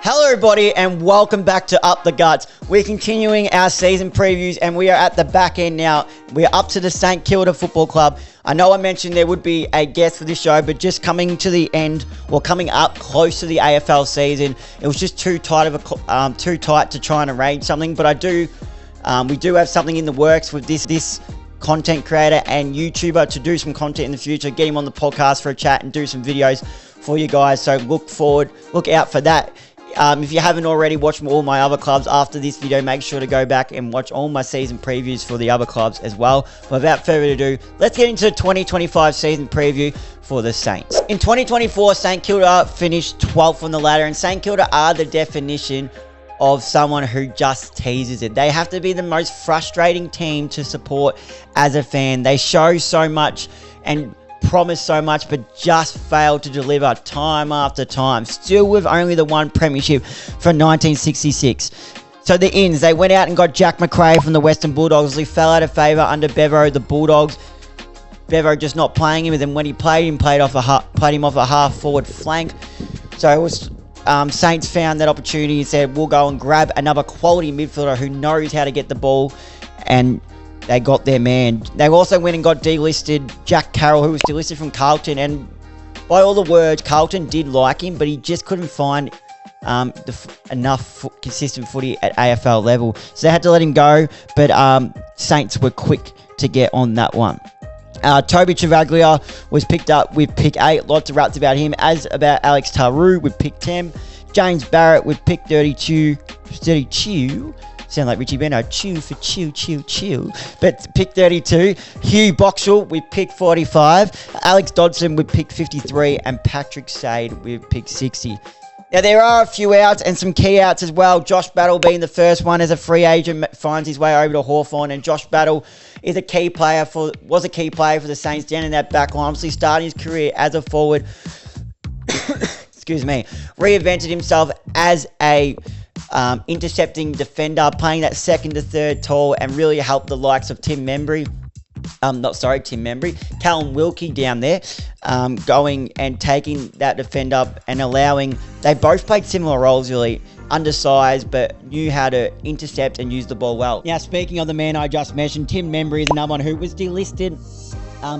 Hello everybody and welcome back to Up the Guts. We're continuing our season previews and we are at the back end now. We're up to the St Kilda Football Club. I know I mentioned there would be a guest for this show, but just coming to the end, or coming up close to the AFL season, it was just too tight to try and arrange something. But we do have something in the works with this content creator and YouTuber to do some content in the future. Get him on the podcast for a chat and do some videos for you guys. So look out for that. If you haven't already watched all my other clubs after this video, make sure to go back and watch all my season previews for the other clubs as well. But without further ado, let's get into the 2025 season preview for the Saints. In 2024, St Kilda finished 12th on the ladder, and St Kilda are the definition of someone who just teases it. They have to be the most frustrating team to support as a fan. They show so much and promise so much, but just fail to deliver time after time. Still with only the one premiership from 1966. So the ins, they went out and got Jack McRae from the Western Bulldogs. He fell out of favour under Bevo, the Bulldogs. Bevo just not playing him, and then when he played him, played him off a half forward flank. So it was Saints found that opportunity and said, we'll go and grab another quality midfielder who knows how to get the ball, and they got their man. They also went and got delisted Jack Carroll, who was delisted from Carlton, and by all the words, Carlton did like him, but he just couldn't find enough consistent footy at AFL level. So they had to let him go, but Saints were quick to get on that one. Toby Travaglia was picked up with pick 8. Lots of raps about him, as about Alex Taru with pick 10. James Barrett with pick 32. Sound like Richie Beno, chew for chew. But pick 32. Hugh Boxall with pick 45. Alex Dodson with pick 53. And Patrick Sade with pick 60. Now, there are a few outs and some key outs as well. Josh Battle being the first one as a free agent, finds his way over to Hawthorn. And Josh Battle is was a key player for the Saints down in that back line. Obviously starting his career as a forward. Excuse me. Reinvented himself as a intercepting defender, playing that second to third tall, and really helped the likes of Tim Membry. Callum Wilkie down there, going and taking that defender and allowing. They both played similar roles, really. Undersized, but knew how to intercept and use the ball well. Now, speaking of the man I just mentioned, Tim Membry is another one who was delisted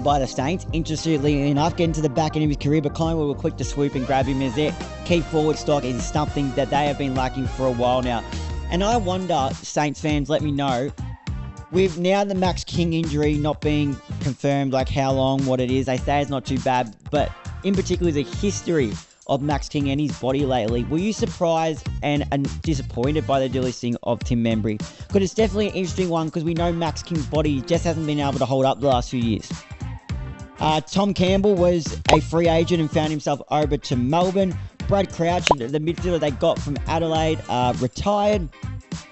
by the Saints. Interestingly enough, getting to the back end of his career, but Collingwood were quick to swoop and grab him as their key forward stock is something that they have been lacking for a while now. And I wonder, Saints fans, let me know, with now the Max King injury not being confirmed, like how long, what it is, they say it's not too bad, but in particular the history of Max King and his body lately. Were you surprised and disappointed by the delisting of Tim Membry? Because it's definitely an interesting one, because we know Max King's body just hasn't been able to hold up the last few years. Tom Campbell was a free agent and found himself over to Melbourne. Brad Crouch, the midfielder they got from Adelaide, retired.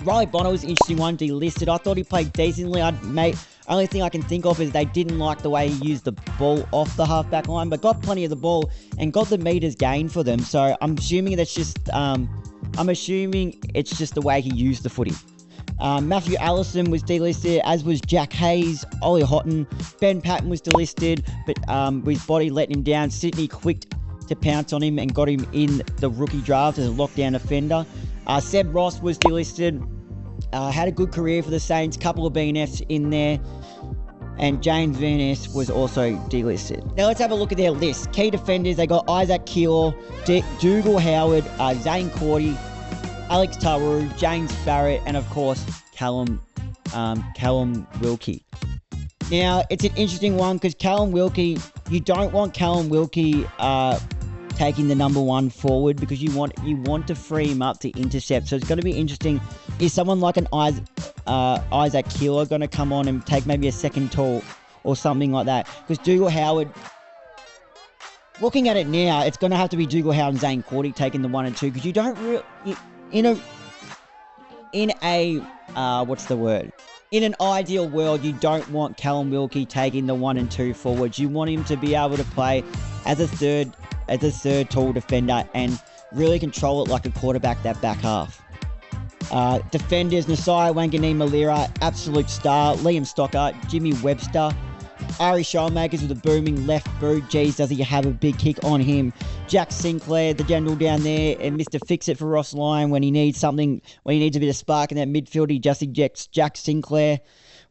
Riley Bonner was an interesting one, delisted. I thought he played decently. Only thing I can think of is they didn't like the way he used the ball off the half-back line, but got plenty of the ball and got the meters gained for them. So I'm assuming it's just the way he used the footy. Matthew Allison was delisted, as was Jack Hayes, Ollie Houghton. Ben Patton was delisted, but with his body letting him down. Sydney quick to pounce on him and got him in the rookie draft as a lockdown offender. Seb Ross was delisted. Had a good career for the Saints, couple of BNFs in there. And James Van Ness was also delisted. Now let's have a look at their list. Key defenders, they got Isaac Keogh, Dougal Howard, Zane Cordy, Alex Taru, James Barrett, and of course, Callum Wilkie. Now, it's an interesting one because Callum Wilkie, you don't want Callum Wilkie taking the number one forward, because you want to free him up to intercept. So it's going to be interesting. Is someone like an Isaac Keogh going to come on and take maybe a second tall or something like that? Because Dougal Howard, looking at it now, it's going to have to be Dougal Howard and Zane Cordy taking the 1 and 2, because you don't really, in an ideal world, you don't want Callum Wilkie taking the 1 and 2 forwards. You want him to be able to play as a third tall defender and really control it like a quarterback, that back half. Defenders, Nasai Wanganeen-Milera, absolute star. Liam Stocker, Jimmy Webster, Ari Showmakers with a booming left boot. Geez, does he have a big kick on him. Jack Sinclair, the general down there, and Mr. Fix-It for Ross Lyon when he needs something, when he needs a bit of spark in that midfield, he just ejects Jack Sinclair.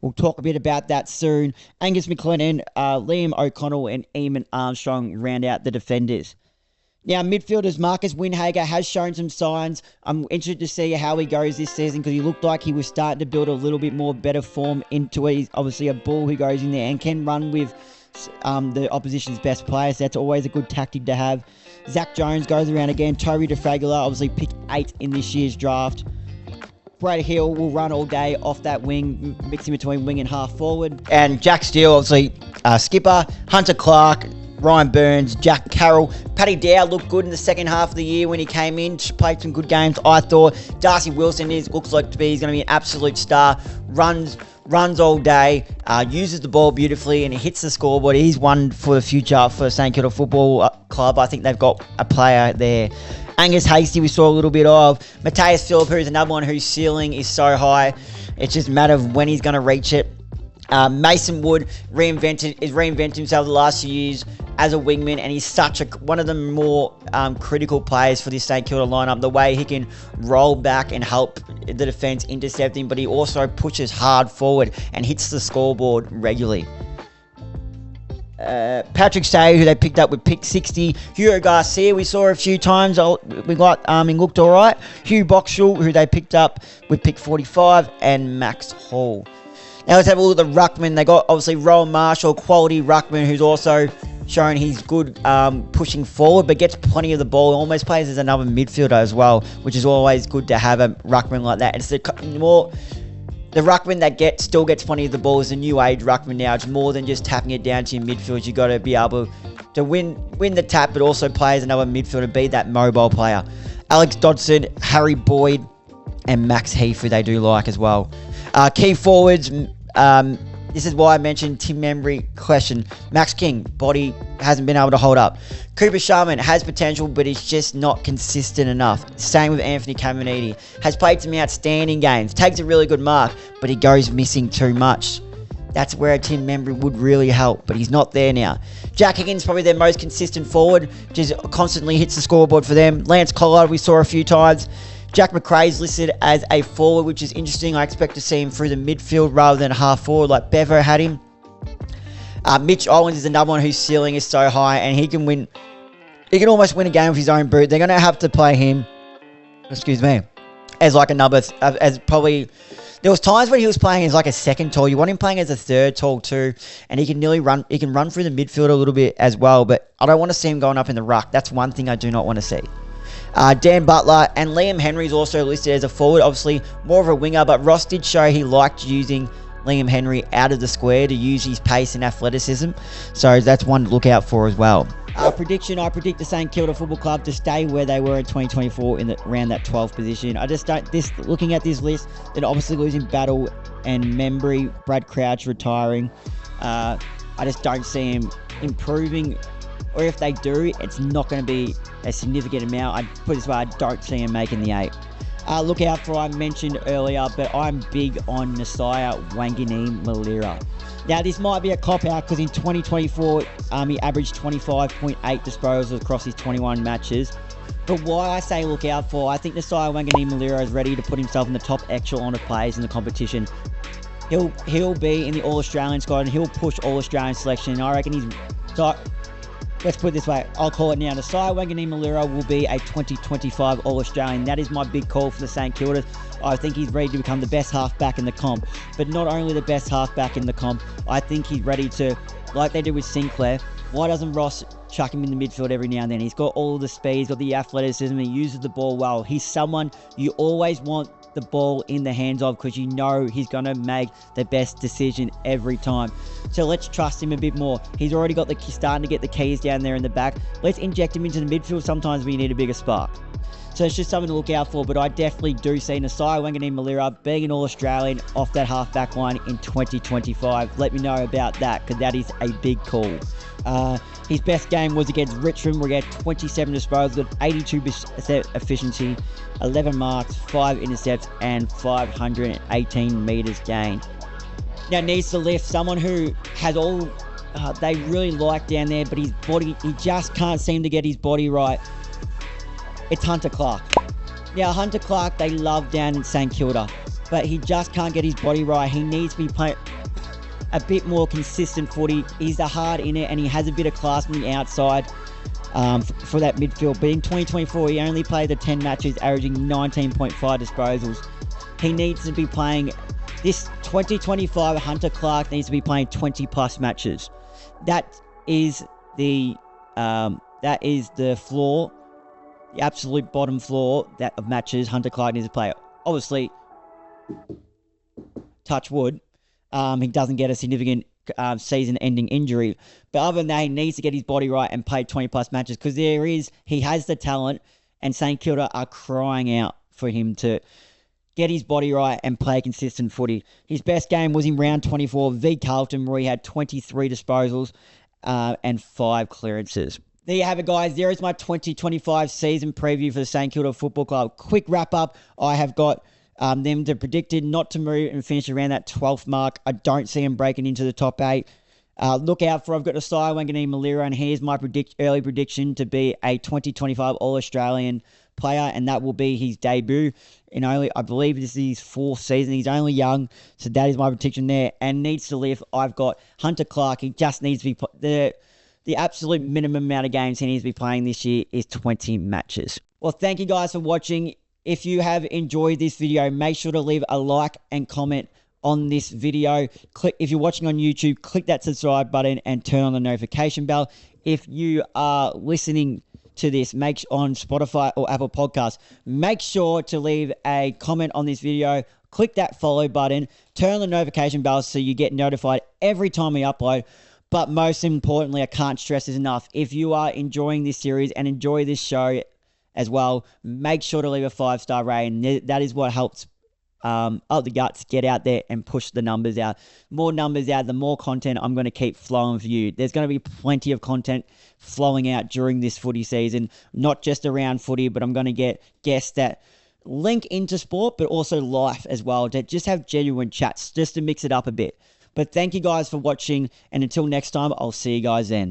We'll talk a bit about that soon. Angus McLennan, Liam O'Connell, and Eamon Armstrong round out the defenders. Now, midfielders, Marcus Windhager has shown some signs. I'm interested to see how he goes this season because he looked like he was starting to build a little bit more better form into it. He's obviously a bull who goes in there and can run with the opposition's best players. So that's always a good tactic to have. Zach Jones goes around again. Toby DeFragula, obviously picked 8 in this year's draft. Brad Hill will run all day off that wing, mixing between wing and half forward. And Jack Steele, obviously skipper. Hunter Clark, Ryan Burns, Jack Carroll. Paddy Dow looked good in the second half of the year when he came in. Played some good games, I thought. Darcy Wilson looks like he's going to be an absolute star. Runs all day, uses the ball beautifully, and he hits the scoreboard. He's one for the future for St Kilda Football Club. I think they've got a player there. Angus Hasty, we saw a little bit of. Matthias Phillip, who's another one whose ceiling is so high. It's just a matter of when he's going to reach it. Mason Wood reinvented himself the last few years as a wingman, and he's such one of the more critical players for this St Kilda lineup. The way he can roll back and help the defence intercepting, but he also pushes hard forward and hits the scoreboard regularly. Patrick Say, who they picked up with pick 60. Hugo Garcia, we saw a few times. He looked all right. Hugh Boxall, who they picked up with pick 45, and Max Hall. Now let's have a look at the ruckman. They got obviously Rowan Marshall, quality ruckman, who's also shown he's good pushing forward, but gets plenty of the ball. Almost plays as another midfielder as well, which is always good to have a ruckman like that. It's the ruckman that still gets plenty of the ball is a new age ruckman now. It's more than just tapping it down to your midfield. You got to be able to win the tap, but also play as another midfielder, be that mobile player. Alex Dodson, Harry Boyd, and Max Heath, who they do like as well. Key forwards. This is why I mentioned Tim Membry question. Max King, body hasn't been able to hold up. Cooper Sharman has potential, but he's just not consistent enough. Same with Anthony Caminiti. Has played some outstanding games. Takes a really good mark, but he goes missing too much. That's where a Tim Membry would really help, but he's not there now. Jack Higgins, probably their most consistent forward, just constantly hits the scoreboard for them. Lance Collard, we saw a few times. Jack McRae's listed as a forward, which is interesting. I expect to see him through the midfield rather than half forward like Bevo had him. Mitch Owens is another one whose ceiling is so high, and he can win. He can almost win a game with his own boot. They're going to have to play him, as like another, as probably. There was times when he was playing as like a second tall. You want him playing as a third tall too, and he can run. He can run through the midfield a little bit as well. But I don't want to see him going up in the ruck. That's one thing I do not want to see. Dan Butler and Liam Henry is also listed as a forward, obviously more of a winger, but Ross did show he liked using Liam Henry out of the square to use his pace and athleticism, so that's one to look out for as well. Prediction, I predict the St Kilda Football Club to stay where they were in 2024 around that 12th position. I just don't, looking at this list, then obviously losing Battle and Membry, Brad Crouch retiring, I just don't see him improving. Or if they do, it's not going to be a significant amount. I put it this way, I don't see him making the 8. Look out for, I mentioned earlier, but I'm big on Nasiah Wanganeen-Milera. Now, this might be a cop-out because in 2024, he averaged 25.8 disposals across his 21 matches. But why I say look out for, I think Nasiah Wanganeen-Milera is ready to put himself in the top echelon of players in the competition. He'll be in the All-Australian squad and he'll push All-Australian selection. And I reckon he's... Let's put it this way, I'll call it now. Nasiah Wanganeen-Milera will be a 2025 All-Australian. That is my big call for the St Kilda. I think he's ready to become the best halfback in the comp. But not only the best halfback in the comp, I think he's ready to, like they did with Sinclair, why doesn't Ross chuck him in the midfield every now and then? He's got all the speed, he's got the athleticism, he uses the ball well. He's someone you always want the ball in the hands of because you know he's going to make the best decision every time. So let's trust him a bit more. He's already got starting to get the keys down there in the back. Let's inject him into the midfield sometimes when you need a bigger spark. So it's just something to look out for, but I definitely do see Nasiah Wanganeen-Milera being an All-Australian off that half-back line in 2025. Let me know about that, because that is a big call. His best game was against Richmond, where he had 27 disposals, got 82% efficiency, 11 marks, 5 intercepts, and 518 metres gained. Now needs to lift someone who has all they really like down there, but his body, he just can't seem to get his body right. It's Hunter Clark. Now, Hunter Clark, they love down in St Kilda, but he just can't get his body right. He needs to be playing a bit more consistent footy. He's a hard in it, and he has a bit of class on the outside for that midfield. But in 2024, he only played the 10 matches, averaging 19.5 disposals. He needs to be playing, this 2025 Hunter Clark needs to be playing 20 plus matches. That is the floor, the absolute bottom floor that of matches Hunter Clark needs to play. Obviously, touch wood, he doesn't get a significant season-ending injury. But other than that, he needs to get his body right and play 20-plus matches, because he has the talent, and St Kilda are crying out for him to get his body right and play consistent footy. His best game was in round 24 v Carlton, where he had 23 disposals and 5 clearances. There you have it, guys. There is my 2025 season preview for the St Kilda Football Club. Quick wrap-up. I have got them to predicted not to move and finish around that 12th mark. I don't see them breaking into the top 8. Look out for, I've got Asai Wanganeen-Milera, and here's my early prediction to be a 2025 All-Australian player, and that will be his debut. And I believe this is his 4th season. He's only young, so that is my prediction there. And needs to live, I've got Hunter Clark. He just needs to be the absolute minimum amount of games he needs to be playing this year is 20 matches. Well, thank you guys for watching. If you have enjoyed this video, make sure to leave a like and comment on this video. If you're watching on YouTube, click that subscribe button and turn on the notification bell. If you are listening to this on Spotify or Apple Podcasts, make sure to leave a comment on this video. Click that follow button, turn on the notification bell so you get notified every time we upload. But most importantly, I can't stress this enough, if you are enjoying this series and enjoy this show as well, make sure to leave a 5-star rating. That is what helps Up the Guts get out there and push the numbers out. More numbers out, the more content I'm going to keep flowing for you. There's going to be plenty of content flowing out during this footy season, not just around footy, but I'm going to get guests that link into sport, but also life as well, to just have genuine chats, just to mix it up a bit. But thank you guys for watching, and until next time, I'll see you guys then.